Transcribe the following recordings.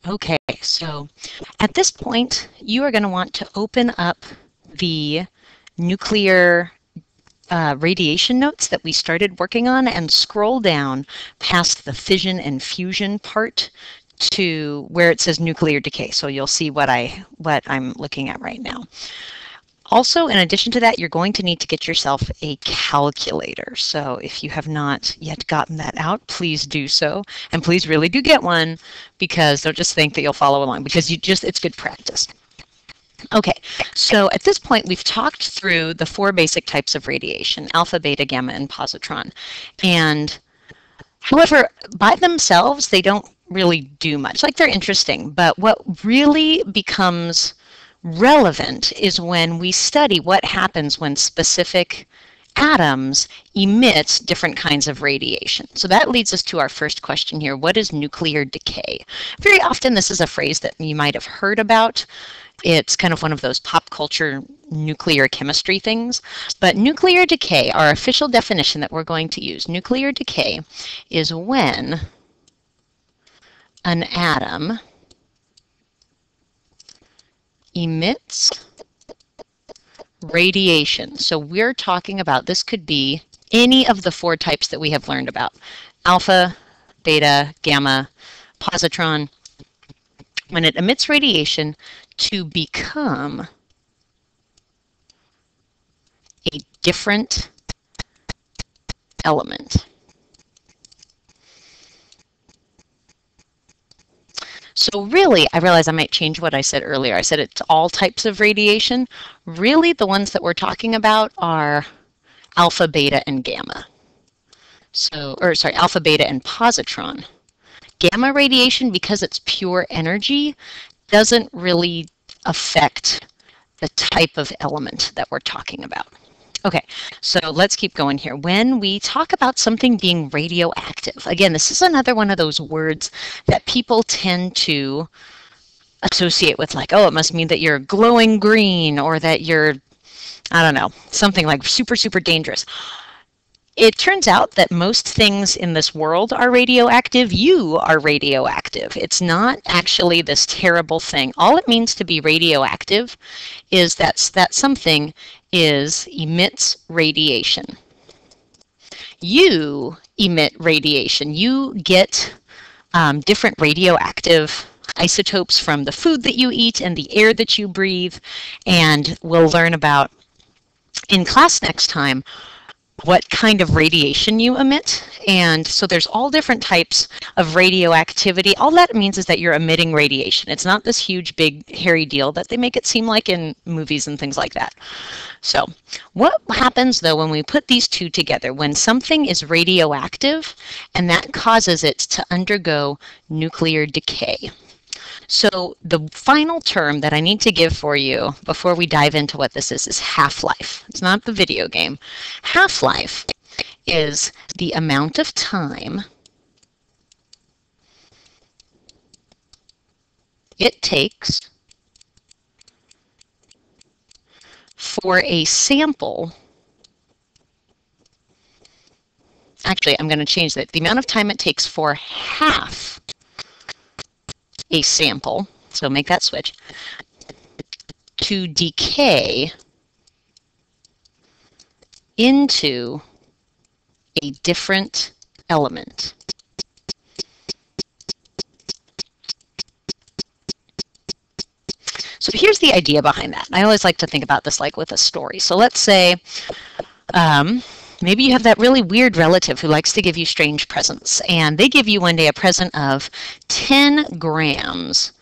Okay, so at this point, you are going to want to open up the nuclear radiation notes that we started working on and scroll down past the fission and fusion part to where it says nuclear decay. So you'll see what I'm looking at right now. Also, in addition to that, you're going to need to get yourself a calculator. So if you have not yet gotten that out, please do so. And please really do get one, because don't just think that you'll follow along, because it's good practice. Okay, so at this point, we've talked through the 4 basic types of radiation: alpha, beta, gamma, and positron. And however, by themselves, they don't really do much. Like, they're interesting, but what really becomes relevant is when we study what happens when specific atoms emit different kinds of radiation. So that leads us to our first question here. What is nuclear decay? Very often this is a phrase that you might have heard about. It's kind of one of those pop culture nuclear chemistry things. But nuclear decay, our official definition that we're going to use, nuclear decay is when an atom emits radiation. So we're talking about, this could be any of the 4 types that we have learned about: alpha, beta, gamma, positron. When it emits radiation to become a different element. So really, I realize I might change what I said earlier. I said it's all types of radiation. Really, the ones that we're talking about are alpha, beta, and gamma. Alpha, beta, and positron. Gamma radiation, because it's pure energy, doesn't really affect the type of element that we're talking about. Okay, so let's keep going here. When we talk about something being radioactive, again, this is another one of those words that people tend to associate with, like, oh, it must mean that you're glowing green, or that you're, I don't know, something like super, super dangerous. It turns out that most things in this world are radioactive. You are radioactive. It's not actually this terrible thing. All it means to be radioactive is that something emits radiation. You emit radiation. You get different radioactive isotopes from the food that you eat and the air that you breathe. And we'll learn about in class next time what kind of radiation you emit. And so there's all different types of radioactivity. All that means is that you're emitting radiation. It's not this huge, big, hairy deal that they make it seem like in movies and things like that. So what happens, though, when we put these two together? When something is radioactive, and that causes it to undergo nuclear decay. So the final term that I need to give for you before we dive into what this is half-life. It's not the video game. Half-life is the amount of time it takes for a sample. Actually, I'm going to change that. The amount of time it takes for half a sample, so make that switch, to decay into a different element. So here's the idea behind that. I always like to think about this like with a story. So let's say maybe you have that really weird relative who likes to give you strange presents, and they give you one day a present of 10 grams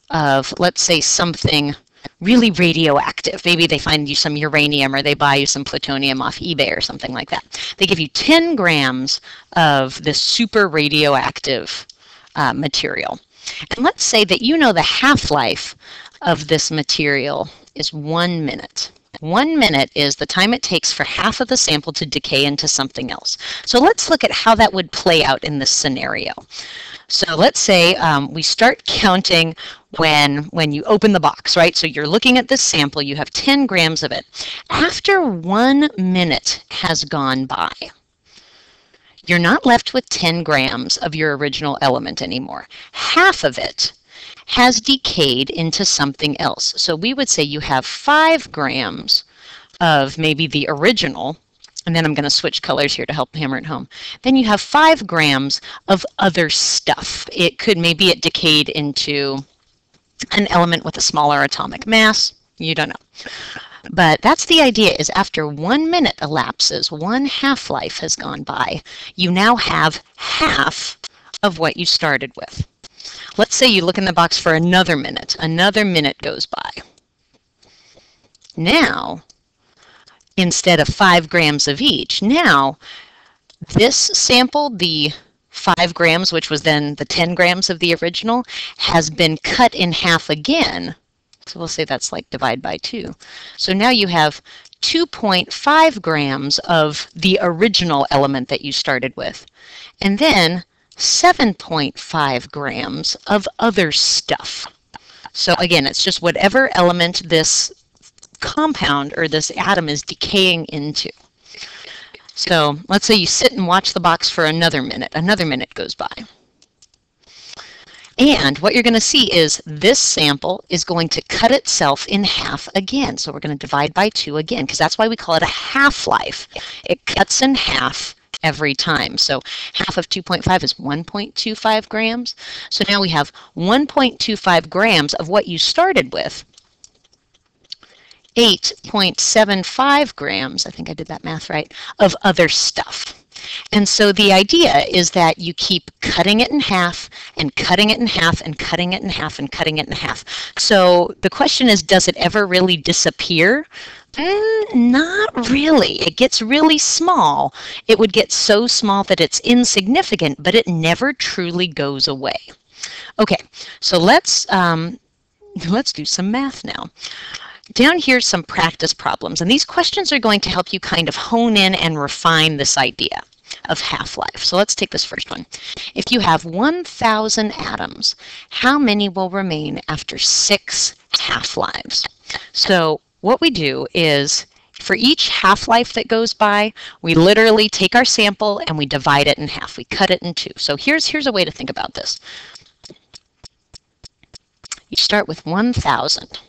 of, let's say, something really radioactive. Maybe they find you some uranium, or they buy you some plutonium off eBay or something like that. They give you 10 grams of this super radioactive material. And let's say that you know the half-life of this material is 1 minute. 1 minute is the time it takes for half of the sample to decay into something else. So let's look at how that would play out in this scenario. So let's say we start counting when you open the box, right? So you're looking at this sample, you have 10 grams of it. After 1 minute has gone by, you're not left with 10 grams of your original element anymore. Half of it has decayed into something else. So we would say you have 5 grams of maybe the original, and then I'm going to switch colors here to help hammer it home. Then you have 5 grams of other stuff. It could, maybe it decayed into an element with a smaller atomic mass. You don't know. But that's the idea, is after 1 minute elapses, 1 half-life has gone by, you now have half of what you started with. Let's say you look in the box for another minute. Another minute goes by. Now, instead of 5 grams of each, now this sample, the 5 grams, which was then the 10 grams of the original, has been cut in half again. So we'll say that's like divide by 2. So now you have 2.5 grams of the original element that you started with. And then 7.5 grams of other stuff. So again, it's just whatever element this compound or this atom is decaying into. So let's say you sit and watch the box for another minute goes by. And what you're going to see is this sample is going to cut itself in half again. So we're going to divide by 2 again, because that's why we call it a half-life. It cuts in half every time. So half of 2.5 is 1.25 grams. So now we have 1.25 grams of what you started with, 8.75 grams, I think I did that math right, of other stuff. And so the idea is that you keep cutting it in half and cutting it in half and cutting it in half and cutting it in half. So the question is, does it ever really disappear? Not really. It gets really small. It would get so small that it's insignificant, but it never truly goes away. Okay, so let's do some math now. Down here are some practice problems, and these questions are going to help you kind of hone in and refine this idea of half-life. So let's take this first one. If you have 1,000 atoms, how many will remain after 6 half-lives? So what we do is, for each half-life that goes by, we literally take our sample and we divide it in half. We cut it in 2. So here's a way to think about this. You start with 1,000.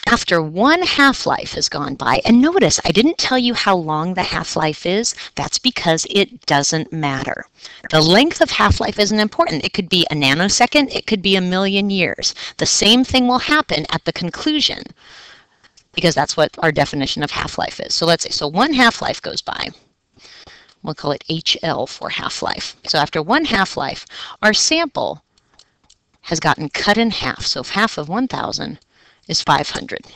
After 1 half-life has gone by, and notice I didn't tell you how long the half-life is. That's because it doesn't matter. The length of half-life isn't important. It could be a nanosecond, it could be 1,000,000 years. The same thing will happen at the conclusion, because that's what our definition of half-life is. So let's say, so 1 half-life goes by. We'll call it HL for half-life. So after 1 half-life, our sample has gotten cut in half. So if half of 1,000 is 500.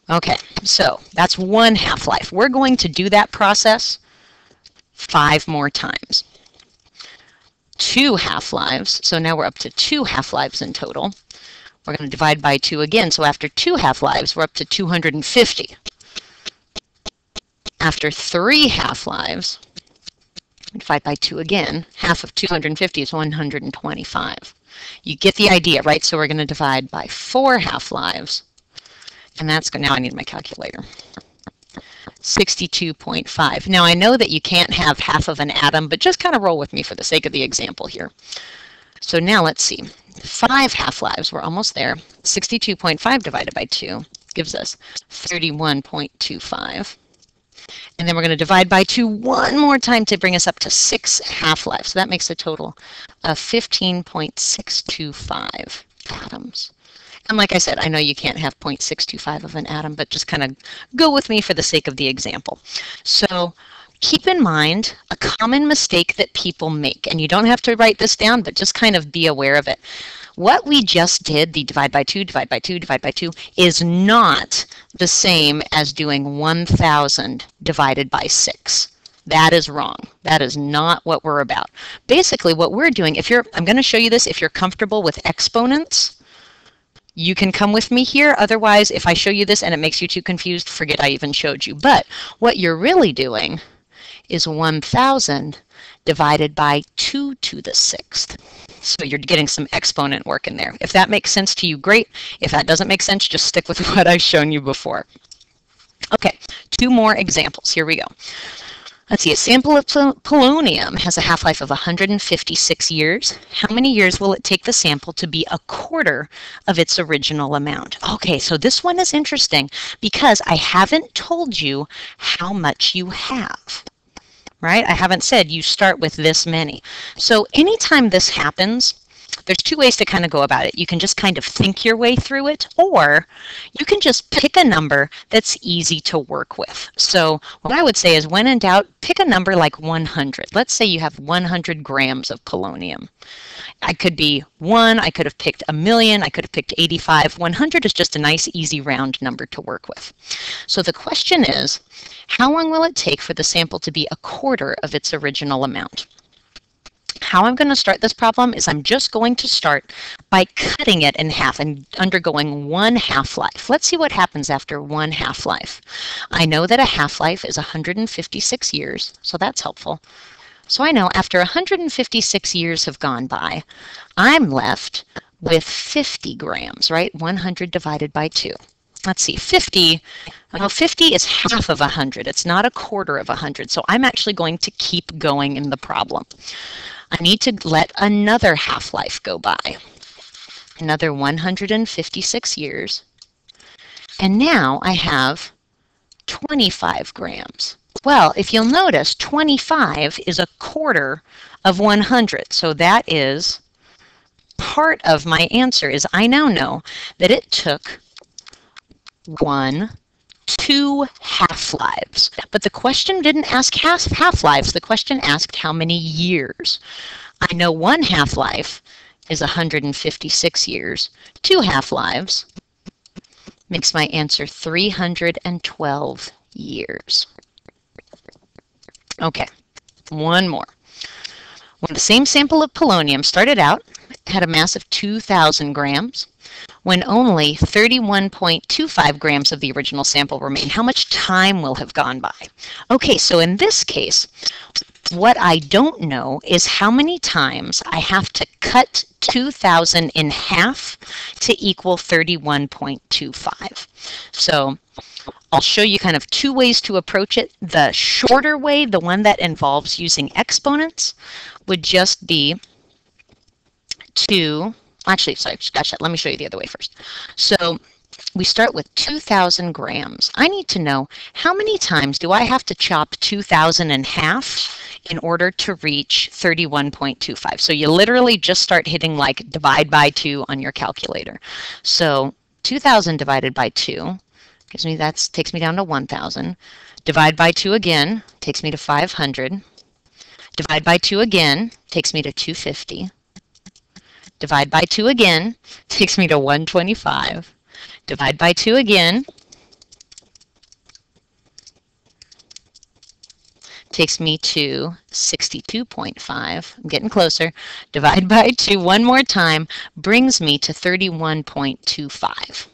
Okay, so that's 1 half-life. We're going to do that process 5 more times. 2 half-lives, so now we're up to 2 half-lives in total. We're going to divide by 2 again, so after 2 half-lives, we're up to 250. After 3 half-lives, divide by 2 again, half of 250 is 125. You get the idea, right? So we're going to divide by 4 half-lives, and that's good. Now I need my calculator. 62.5. Now I know that you can't have half of an atom, but just kind of roll with me for the sake of the example here. So now let's see. 5 half-lives, we're almost there. 62.5 divided by 2 gives us 31.25. And then we're going to divide by 2 one more time to bring us up to 6 half-lives. So that makes a total of 15.625 atoms. And like I said, I know you can't have 0.625 of an atom, but just kind of go with me for the sake of the example. So keep in mind a common mistake that people make, and you don't have to write this down, but just kind of be aware of it. What we just did, the divide by 2, divide by 2, divide by 2, is not the same as doing 1,000 divided by 6. That is wrong. That is not what we're about. Basically, what we're doing, I'm going to show you this, if you're comfortable with exponents, you can come with me here. Otherwise, if I show you this and it makes you too confused, forget I even showed you. But what you're really doing is 1,000 divided by 2 to the 6th. So you're getting some exponent work in there. If that makes sense to you, great. If that doesn't make sense, just stick with what I've shown you before. Okay, 2 more examples. Here we go. Let's see, a sample of polonium has a half-life of 156 years. How many years will it take the sample to be a quarter of its original amount? Okay, so this one is interesting because I haven't told you how much you have, right? I haven't said you start with this many. So anytime this happens, there's two ways to kind of go about it. You can just kind of think your way through it, or you can just pick a number that's easy to work with. So what I would say is, when in doubt, pick a number like 100. Let's say you have 100 grams of polonium. I could be 1, I could have picked 1,000,000, I could have picked 85. 100 is just a nice, easy, round number to work with. So the question is, how long will it take for the sample to be a quarter of its original amount? How I'm going to start this problem is I'm just going to start by cutting it in half and undergoing one half-life. Let's see what happens after one half-life. I know that a half-life is 156 years, so that's helpful. So I know after 156 years have gone by, I'm left with 50 grams, right? 100 divided by 2. Let's see, 50 is half of 100. It's not a quarter of 100, so I'm actually going to keep going in the problem. I need to let another half-life go by, another 156 years, and now I have 25 grams. Well, if you'll notice, 25 is a quarter of 100, so that is part of my answer. Is I now know that it took 2 half-lives. But the question didn't ask half-lives. The question asked how many years. I know 1 half-life is 156 years. 2 half-lives makes my answer 312 years. Okay, one more. When the same sample of polonium started out, it had a mass of 2,000 grams. When only 31.25 grams of the original sample remain, how much time will have gone by? Okay, so in this case, what I don't know is how many times I have to cut 2,000 in half to equal 31.25. So I'll show you kind of 2 ways to approach it. The shorter way, the one that involves using exponents, would just be actually, sorry, gosh, let me show you the other way first. So we start with 2,000 grams. I need to know how many times do I have to chop 2,000 in half in order to reach 31.25. So you literally just start hitting like divide by 2 on your calculator. So 2,000 divided by 2 gives me, takes me down to 1,000. Divide by 2 again takes me to 500. Divide by 2 again takes me to 250. Divide by 2 again takes me to 125. Divide by 2 again takes me to 62.5. I'm getting closer. Divide by 2 one more time brings me to 31.25.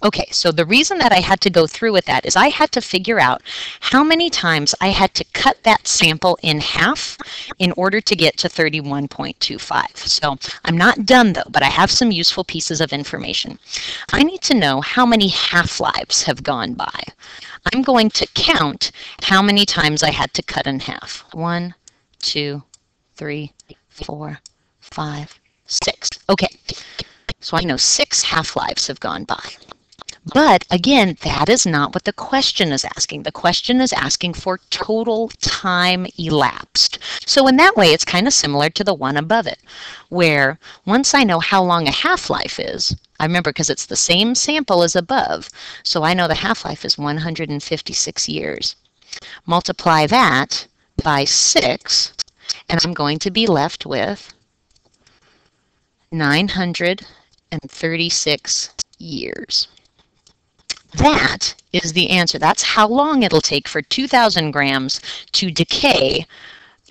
Okay, so the reason that I had to go through with that is I had to figure out how many times I had to cut that sample in half in order to get to 31.25. So I'm not done though, but I have some useful pieces of information. I need to know how many half-lives have gone by. I'm going to count how many times I had to cut in half. 1, 2, 3, 4, 5, 6. Okay, so I know 6 half-lives have gone by. But again, that is not what the question is asking. The question is asking for total time elapsed. So in that way, it's kind of similar to the one above it, where once I know how long a half-life is, I remember because it's the same sample as above, so I know the half-life is 156 years. Multiply that by 6, and I'm going to be left with 936 years. That is the answer. That's how long it'll take for 2,000 grams to decay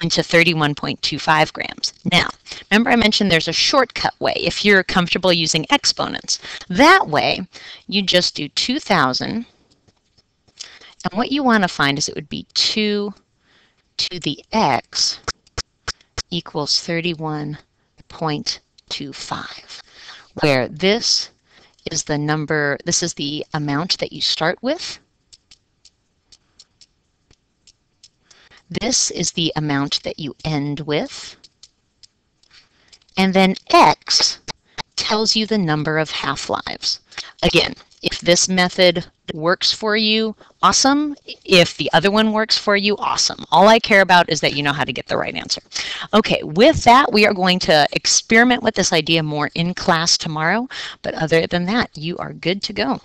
into 31.25 grams. Now, remember I mentioned there's a shortcut way if you're comfortable using exponents. That way, you just do 2,000, and what you want to find is it would be 2 to the x equals 31.25, where this is the number, this is the amount that you start with. This is the amount that you end with. And then X tells you the number of half-lives. Again, if this method works for you, awesome. If the other one works for you, awesome. All I care about is that you know how to get the right answer. Okay, with that, we are going to experiment with this idea more in class tomorrow. But other than that, you are good to go.